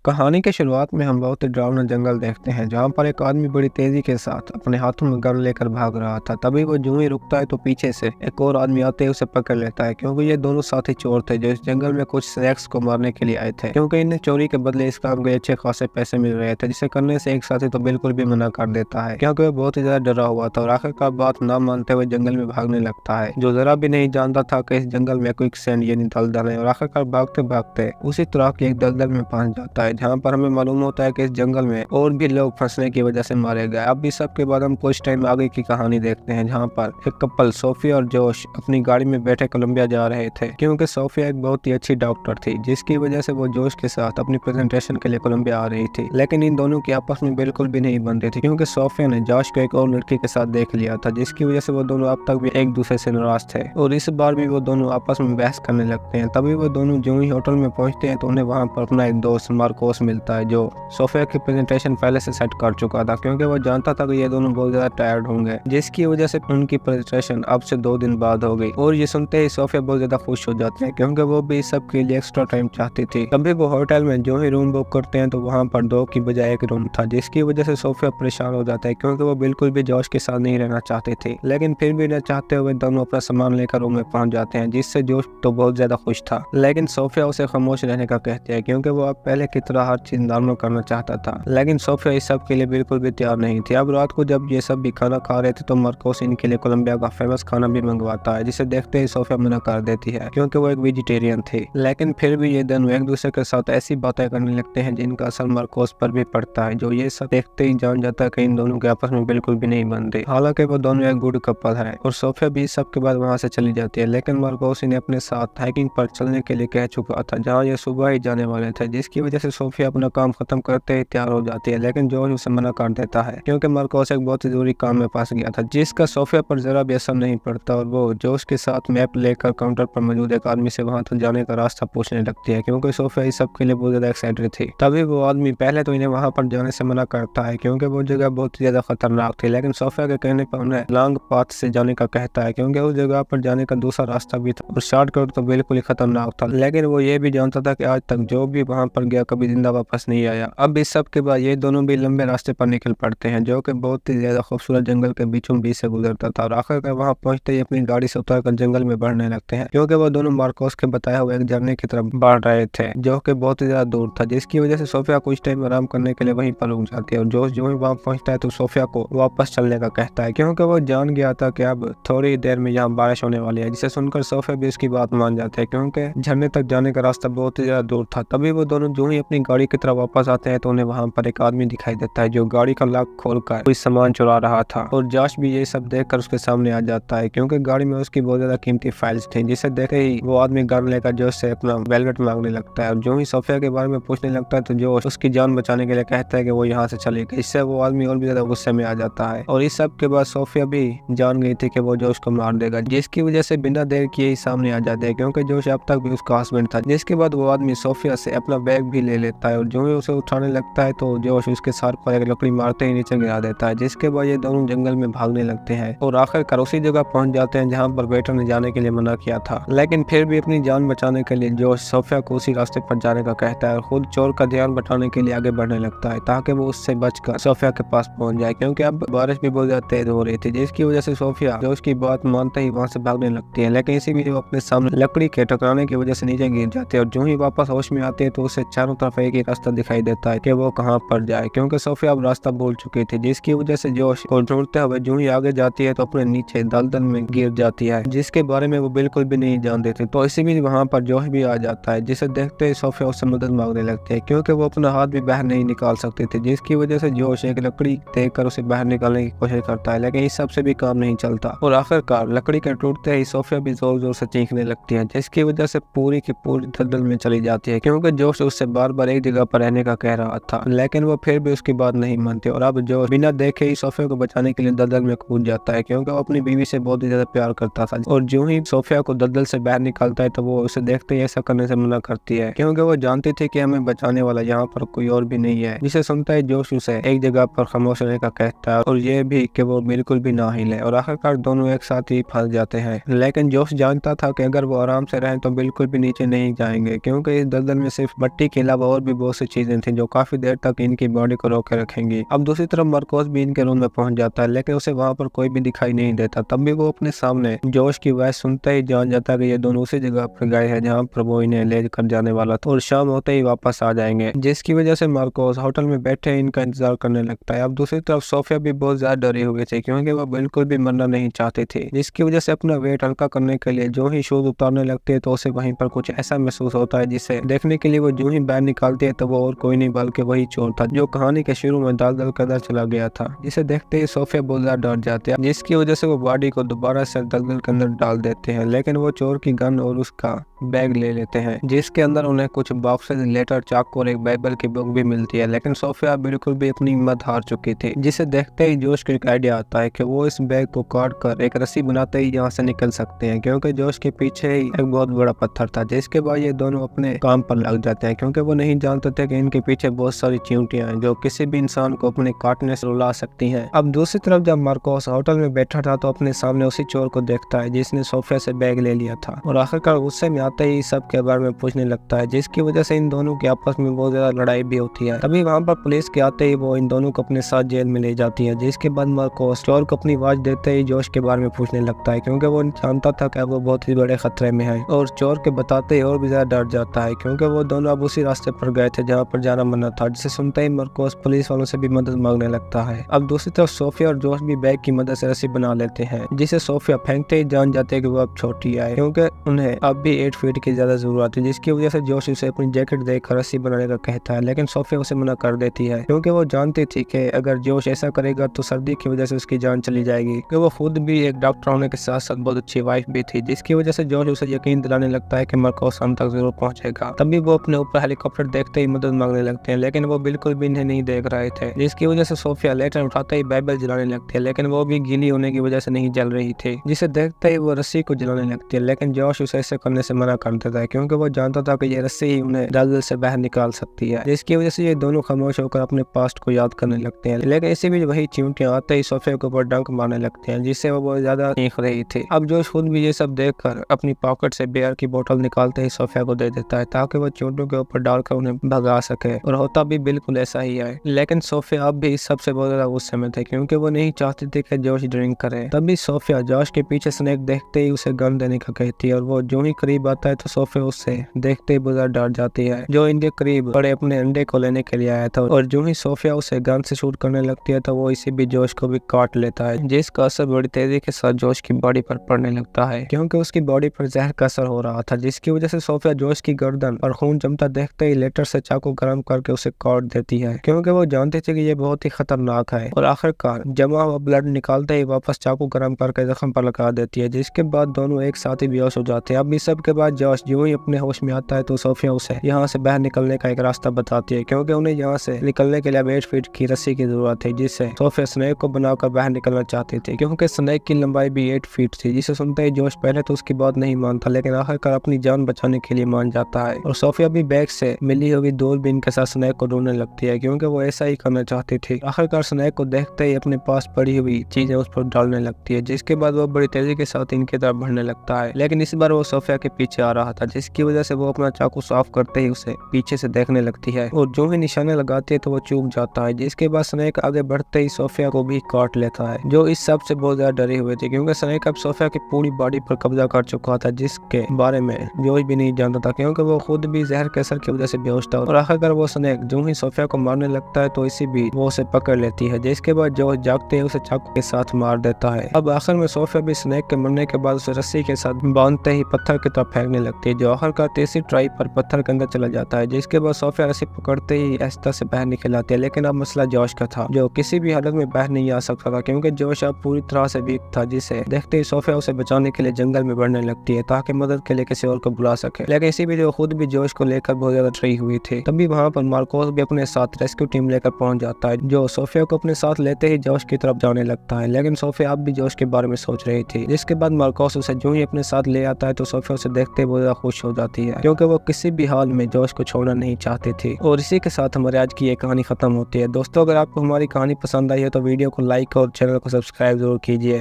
कहानी की शुरुआत में हम बहुत ही डरावना जंगल देखते हैं जहाँ पर एक आदमी बड़ी तेजी के साथ अपने हाथों में गन लेकर भाग रहा था। तभी वो यूं ही रुकता है तो पीछे से एक और आदमी आते ही उसे पकड़ लेता है, क्योंकि ये दोनों साथी चोर थे जो इस जंगल में कुछ स्नैक्स को मारने के लिए आए थे, क्योंकि इन्हें चोरी के बदले इस काम के अच्छे खासे पैसे मिल रहे थे, जिसे करने से एक साथी तो बिल्कुल भी मना कर देता है क्योंकि वो बहुत ही ज्यादा डरा हुआ था और आखिरकार बात ना मानते हुए जंगल में भागने लगता है, जो जरा भी नहीं जानता था कि इस जंगल में क्विक सैंड यानी दलदल है। और आखिरकार भागते भागते उसी तरह की एक दलदल में फंस जाता है जहाँ पर हमें मालूम होता है कि इस जंगल में और भी लोग फंसने की वजह से मारे गए। अब इस सब के बाद हम कुछ टाइम आगे की कहानी देखते हैं जहाँ पर एक कपल सोफिया और जोश अपनी गाड़ी में बैठे कोलंबिया जा रहे थे, क्योंकि सोफिया एक बहुत ही अच्छी डॉक्टर थी जिसकी वजह से वो जोश के साथ अपनी प्रेजेंटेशन के लिए कोलंबिया आ रही थी। लेकिन इन दोनों की आपस में बिल्कुल भी नहीं बनती थी, क्योंकि सोफिया ने जोश को एक और लड़की के साथ देख लिया था, जिसकी वजह से वो दोनों अब तक भी एक दूसरे से नाराज थे और इस बार भी वो दोनों आपस में बहस करने लगते हैं। तभी वो दोनों जो ही होटल में पहुंचते हैं तो उन्हें वहां पर अपना एक दोस्त मार्कोस मिलता है जो सोफिया की प्रेजेंटेशन पहले से सेट कर चुका था, क्योंकि वो जानता था कि ये दोनों बहुत ज्यादा टायर्ड होंगे, जिसकी वजह से उनकी प्रेजेंटेशन अब से 2 दिन बाद हो गई। और ये सुनते ही सोफिया बहुत ज्यादा खुश हो जाते हैं क्योंकि वो भी इस सब के लिए एक्स्ट्रा टाइम चाहती थी। तभी वो होटल में जो ही रूम बुक करते हैं तो वहाँ पर 2 की बजाय 1 रूम था, जिसकी वजह से सोफिया परेशान हो जाता है क्योंकि वो बिल्कुल भी जोश के साथ नहीं रहना चाहती थी। लेकिन फिर भी न चाहते हुए दोनों अपना सामान लेकर रूम में पहुंच जाते हैं, जिससे जोश तो बहुत ज्यादा खुश था। लेकिन सोफिया उसे खामोश रहने का कहती है क्योंकि वो अब पहले की तरह हर चीज नॉर्मल करना चाहता था। लेकिन सोफिया इस सब के लिए बिल्कुल भी तैयार नहीं थी। अब रात को जब ये सब भी खाना खा रहे थे तो मार्कोस इनके लिए कोलंबिया का फेमस खाना भी मंगवाता है, जिसे देखते ही सोफिया मना कर देती है क्योंकि वो एक वेजिटेरियन थी। लेकिन फिर भी ये दोनों एक दूसरे के साथ ऐसी बातें करने लगते हैं जिनका असर मार्कोस पर भी पड़ता है, जो ये सब देखते ही जान जाता है कि इन दोनों के आपस में बिल्कुल भी नहीं बनती। हालांकि वो दोनों एक गुड कपल है और सोफिया भी इस सब के बाद वहाँ से चली जाती है। लेकिन मार्कोस इन्हें अपने साथ हाइकिंग पर चलने के लिए कह चुका था जहाँ ये सुबह ही जाने वाले थे, जिसकी वजह से सोफिया अपना काम खत्म करते ही तैयार हो जाती है। लेकिन जोश उसे मना कर देता है क्योंकि मार्कोस एक बहुत ही जरूरी काम में फंस गया था, जिसका सोफिया पर जरा भी असर नहीं पड़ता और वो जोश के साथ मैप लेकर काउंटर पर मौजूद एक आदमी से वहां तक जाने का रास्ता पूछने लगती है, क्योंकि सोफिया इस सब के लिए बहुत ज्यादा एक्साइटेड थी। तभी वो आदमी पहले तो इन्हें वहां पर जाने से मना करता है क्योंकि वो जगह बहुत ही ज्यादा खतरनाक थी, लेकिन सोफिया के कहने पर उन्हें लॉन्ग पाथ से जाने का कहता है क्योंकि उस जगह पर जाने का दूसरा रास्ता भी था और शॉर्टकट तो बिल्कुल ही खतरनाक था। लेकिन वो ये भी जानता था कि आज तक जो भी वहां पर गया कभी जिंदा वापस नहीं आया। अब इस सब के बाद ये दोनों भी लंबे रास्ते पर निकल पड़ते हैं जो कि बहुत ही ज्यादा खूबसूरत जंगल के बीचों बीच से गुजरता था और आखिरकार वहां पहुंचते ही अपनी गाड़ी से उतरकर जंगल में बढ़ने लगते हैं, क्योंकि वो दोनों मार्कोस के बताया हुए एक झरने की तरफ बढ़ रहे थे जो कि बहुत ही ज्यादा दूर था, जिसकी वजह से सोफिया कुछ टाइम आराम करने के लिए वहीं पर रुक जाती है और जोश जो ही वहां पहुंचता है तो सोफिया को वापस चलने का कहता है क्योंकि वो जान गया था कि अब थोड़ी देर में यहाँ बारिश होने वाली है, जिसे सुनकर सोफिया भी उसकी बात मान जाते हैं क्योंकि झरने तक जाने का रास्ता बहुत ही ज्यादा दूर था। तभी वो दोनों जो ही अपनी गाड़ी की तरफ वापस आते हैं तो उन्हें वहां पर एक आदमी दिखाई देता है जो गाड़ी का लॉक खोलकर कोई सामान चुरा रहा था और जोश भी ये सब देखकर उसके सामने आ जाता है क्योंकि गाड़ी में उसकी बहुत ज्यादा कीमती फाइल्स थी, जिसे देखते ही वो आदमी गन लेकर जोश से अपना वेलवेट मांगने लगता है और जो ही सोफिया के बारे में पूछने लगता है तो जोश उसकी जान बचाने के लिए कहता है कि वो यहाँ से चलेगा। इससे वो आदमी और भी ज्यादा गुस्से में आ जाता है और इस सब के बाद सोफिया भी जान गई थी कि वो जोश को मार देगा, जिसकी वजह से बिना देर किए ही सामने आ जाते हैं क्योंकि जोश अब तक भी उसका हस्बैंड था। जिसके बाद वो आदमी सोफिया से अपना बैग भी ले लेता है और जो ही उसे उठाने लगता है तो जोश उसके सर पर एक लकड़ी मारते ही नीचे गिरा देता है, जिसके बाद ये दोनों जंगल में भागने लगते हैं और आखिरकार उसी जगह पहुंच जाते हैं जहां पर वेटर ने जाने के लिए मना किया था। लेकिन फिर भी अपनी जान बचाने के लिए जोश सोफिया को उसी रास्ते पर जाने का कहता है और खुद चोर का ध्यान बटाने के लिए आगे बढ़ने लगता है ताकि वो उससे बचकर सोफिया के पास पहुंच जाए, क्योंकि अब बारिश भी बहुत ज्यादा तेज हो रही थी, जिसकी वजह से सोफिया जोश की बात मानते ही वहां से भागने लगती है। लेकिन इसी बीच वो अपने सामने लकड़ी के टकराने की वजह से नीचे गिर जाती है और जो ही वापस होश में आती है तो उसे चारों तरफ एक ही रास्ता दिखाई देता है कि वो कहाँ पर जाए, क्योंकि सोफिया अब रास्ता भूल चुकी थी, जिसकी वजह से जोश को ढूंढते हुए जो ही आगे जाती है तो अपने नीचे दलदल में गिर जाती है, जिसके बारे में वो बिल्कुल भी नहीं जानती थी। तो इसी बीच वहाँ पर जोश भी आ जाता है, जिसे देखते ही सोफिया उससे मदद मांगने लगती है क्योंकि वो अपना हाथ भी बाहर नहीं निकाल सकती थी, जिसकी वजह से जोश एक लकड़ी देखकर उसे बाहर निकालने की कोशिश करता है, लेकिन इस सबसे भी काम नहीं चलता और आखिरकार लकड़ी के टूटते ही सोफिया भी जोर जोर से चीखने लगती है, जिसकी वजह से पूरी की पूरी दलदल में चली जाती है क्योंकि जोश उससे बार बार एक जगह पर रहने का कह रहा था, लेकिन वो फिर भी उसकी बात नहीं मानती और अब जोश बिना देखे ही सोफिया को बचाने के लिए दलदल में कूद जाता है क्योंकि वो अपनी बीवी से बहुत ही ज्यादा प्यार करता था और जो ही सोफिया को दलदल से बाहर निकालता है तो वो उसे देखते ही ऐसा करने से मना करती है क्योंकि वो जानती थी कि हमें बचाने वाला यहाँ पर कोई और भी नहीं है। जिसे सुनता है जोश उसे एक जगह पर खामोश रहने का कहता है और ये भी कि वो बिल्कुल भी ना हिले और आखिरकार दोनों एक साथ ही फंस जाते हैं। लेकिन जोश जानता था कि अगर वो आराम से रहें तो बिल्कुल भी नीचे नहीं जाएंगे क्योंकि इस दलदल में सिर्फ मट्टी के अलावा और भी बहुत सी चीजें थी जो काफी देर तक इनकी बॉडी को रोके रखेंगी। अब दूसरी तरफ मार्कोस भी इनके रूम में पहुंच जाता है, लेकिन उसे वहाँ पर कोई भी दिखाई नहीं देता। तब भी वो अपने सामने जोश की आवाज सुनते ही जान जाता है कि ये दोनों उसी जगह पर गए हैं जहाँ पर वो इन्हें ले कर जाने वाला था और शाम होते ही वापस आ जाएंगे, जिसकी वजह से मार्कोस होटल में बैठे इनका इंतजार करने लगता है। अब दूसरी तरफ सोफिया भी बहुत ज्यादा डरी हुई थी क्योंकि वो बिल्कुल भी मरना नहीं चाहती थी, जिसकी वजह से अपना वेट हल्का करने के लिए जो ही शूज उतारने लगती है तो उसे वहीं पर कुछ ऐसा महसूस होता है जिसे देखने के लिए वो जो ही बैग निकालती है तो वो और कोई नहीं बल्कि वही चोर था जो कहानी के शुरू में दल दल कर चला गया था, जिसे देखते ही सोफिया बहुत ज्यादा डर जाती है, जिसकी वजह से वो बॉडी को दोबारा से दलदल के अंदर डाल देते हैं। लेकिन वो चोर की गन और उसका बैग ले लेते हैं जिसके अंदर उन्हें कुछ बॉक्सेस, लेटर, चाकू और एक बाइबल की बुक भी मिलती है। लेकिन सोफिया बिल्कुल भी अपनी हिम्मत हार चुकी थी, जिसे देखते ही जोश को एक आइडिया आता है कि वो इस बैग को काट कर एक रस्सी बनाते ही यहाँ से निकल सकते हैं, क्योंकि जोश के पीछे ही एक बहुत बड़ा पत्थर था। जिसके बाद ये दोनों अपने काम पर लग जाते हैं क्योंकि वो नहीं जानते थे कि इनके पीछे बहुत सारी चींटियां हैं जो किसी भी इंसान को अपने काटने से रुला सकती हैं। अब दूसरी तरफ जब मार्कोस होटल में बैठा था तो अपने सामने उसी चोर को देखता है जिसने सोफिया से बैग ले लिया था और आखिरकार गुस्से में आते ही सब के बारे में पूछने लगता है, जिसकी वजह से इन दोनों की आपस में बहुत ज्यादा लड़ाई भी होती है। तभी वहाँ पर पुलिस के आते ही वो इन दोनों को अपने साथ जेल में ले जाती है, जिसके बाद मार्कोस चोर को अपनी आवाज देते ही जोश के बारे में पूछने लगता है क्योंकि वो जानता था कि वो बहुत ही बड़े खतरे में है और चोर के बताते ही और भी ज्यादा डर जाता है क्योंकि वो दोनों अब उसी रास्ते पर गए थे जहाँ पर जाना मना था, जिसे सुनते ही मार्कोस पुलिस वालों से भी मदद मांगने लगता है। अब दूसरी तरफ सोफिया और जोश भी बैग की मदद से रस्सी बना लेते हैं, जिसे सोफिया फेंकते ही जान जाते हैं कि वो अब छोटी है क्योंकि उन्हें अब भी 8 फीट की ज्यादा जरूरत है, जिसकी वजह से जोश उसे अपनी जैकेट देकर रस्सी बनाने का कहता है। लेकिन सोफिया उसे मना कर देती है क्योंकि वो जानती थी कि अगर जोश ऐसा करेगा तो सर्दी की वजह से उसकी जान चली जाएगी, क्योंकि वो खुद भी एक डॉक्टर होने के साथ साथ बहुत अच्छी वाइफ भी थी, जिसकी वजह से जोश उसे यकीन दिलाने लगता है कि मार्कोस हम तक जरूर पहुंचेगा। तभी वो अपने ऊपर हेलीकॉप्टर देखते ही मदद मांगने लगते हैं, लेकिन वो बिल्कुल भी इन्हें नहीं देख रहे थे, जिसकी वजह से सोफिया लेटर उठाते ही बाइबल जलाने लगती है, लेकिन वो भी गीली होने की वजह से नहीं जल रही थी, जिसे देखते ही वो रस्सी को जलाने लगती है। लेकिन जोश उसे ऐसे करने से मना कर देता है क्योंकि वो जानता था कि ये रस्सी ही उन्हें दलदल से बाहर निकाल सकती है, जिसकी वजह से ये दोनों खामोश होकर अपने पास्ट को याद करने लगते हैं। लेकिन इसी बीच वही चींटियां आते ही सोफिया के ऊपर डंक मारने लगते हैं, जिससे वो बहुत ज्यादा चीख रही थी। अब जोश खुद भी ये सब देखकर अपनी पॉकेट से बियर की बोतल निकालते ही सोफिया को दे देता है ताकि वो चोटों के ऊपर डालकर उन्हें भगा सके, और होता भी बिल्कुल ऐसा ही है। लेकिन सोफिया अब भी इस सबसे बहुत ज्यादा गुस्से में थे क्योंकि वो नहीं चाहती थी कि जोश ड्रिंक करे। तभी सोफिया जोश के पीछे स्नेक देखते ही उसे गन देने का कहती है और वो जो ही करीब आता है तो सोफिया उससे देखते ही बहुत डर जाती है, जो इनके करीब बड़े अपने अंडे को लेने के लिए आया था। और जो ही सोफिया उसे गन से शूट करने लगती है तो वो इसी भी जोश को भी काट लेता है, जिसका असर बड़ी तेजी के साथ जोश की बॉडी पर पड़ने लगता है क्योंकि उसकी बॉडी पर जहर का असर हो रहा था, जिसकी वजह से सोफिया जोश की गर्दन और खून जमता देखते ही लेटर से चाकू गर्म करके उसे काट देती है क्योंकि वो जानती थी कि ये बहुत ही खतरनाक है। और आखिरकार जमा हुआ ब्लड निकालते ही वापस चाकू गर्म करके जख्म पर लगा देती है, जिसके बाद दोनों एक साथ ही बेहोश हो जाते हैं। अब इस सब के बाद जोश जो ही अपने होश में आता है तो सोफिया उसे यहाँ से बाहर निकलने का एक रास्ता बताती है क्योंकि उन्हें यहाँ से निकलने के लिए 8 फीट की रस्सी की जरूरत है, जिससे सोफिया स्नेक को बनाकर बाहर निकलना चाहती थी क्योंकि स्नेक की लंबाई भी 8 फीट थी, जिसे सुनते ही जोश पहले तो उसकी बात नहीं मानता लेकिन आखिरकार अपनी जान बचाने के लिए मान जाता है। और सोफिया भी बैग से मिली हुई दूरबीन के साथ स्नेक को ढूंढने लगती है क्योंकि वो ऐसा ही करना चाहती थी। आखिरकार स्नेक को देखते ही अपने पास पड़ी हुई चीजें उस पर डालने लगती है, जिसके बाद वो बड़ी तेजी के साथ इनकी तरफ बढ़ने लगता है। लेकिन इस बार वो सोफिया के पीछे आ रहा था, जिसकी वजह से वो अपना चाकू साफ करते ही उसे पीछे से देखने लगती है और जो ही निशाने लगाती है तो वो चूक जाता है, जिसके बाद स्नेक आगे बढ़ते ही सोफिया को भी काट लेता है, जो इस सब से बहुत ज्यादा डरी हुई थी क्योंकि स्नेक अब सोफिया की पूरी बॉडी पर कब्जा कर चुका था, जिसके बारे में जोश भी नहीं जानता था क्योंकि वो खुद भी जहर के असर की वजह से बेहोश था। और आखिरकार वो स्नेक जो ही सोफिया को मारने लगता है तो इसी भी वो उसे पकड़ लेती है, जिसके बाद जोश जागते ही उसे चाकू के साथ मार देता है। अब आखिर में सोफिया भी स्नेक के मरने के बाद उसे रस्सी के साथ बांधते ही पत्थर की तरफ फेंकने लगती है, जो आखिरकार तीसरी ट्राई पर पत्थर के अंदर चला जाता है, जिसके बाद सोफिया रस्सी पकड़ते ही आहिस्ता से बाहर निकल आती है। लेकिन अब मसला जोश का था, जो किसी भी हालत में बाहर नहीं आ सकता था क्योंकि जोश अब पूरी तरह से वीक था, जिसे देखते ही सोफिया उसे बचाने के लिए जंगल में बढ़ने लगती है ताकि मदद के लिए किसी और को बुला सके। लेकिन इसी बीच वो खुद भी जोश को लेकर बहुत ज्यादा डरी हुई थी। तभी वहाँ पर मार्कोस भी अपने साथ रेस्क्यू टीम लेकर पहुंच जाता है, जो सोफिया को अपने साथ लेते ही जोश की तरफ जाने लगता है। लेकिन सोफिया अब भी जोश के बारे में सोच रही थी, जिसके बाद मार्कोस उसे जो ही अपने साथ ले आता है तो सोफिया उसे देखते बहुत ज्यादा खुश हो जाती है क्योंकि वो किसी भी हाल में जोश को छोड़ना नहीं चाहती थी। और इसी के साथ हमारे आज की ये कहानी खत्म होती है। दोस्तों, अगर आपको हमारी कहानी पसंद आई है तो वीडियो को लाइक और चैनल को सब्सक्राइब जरूर कीजिए।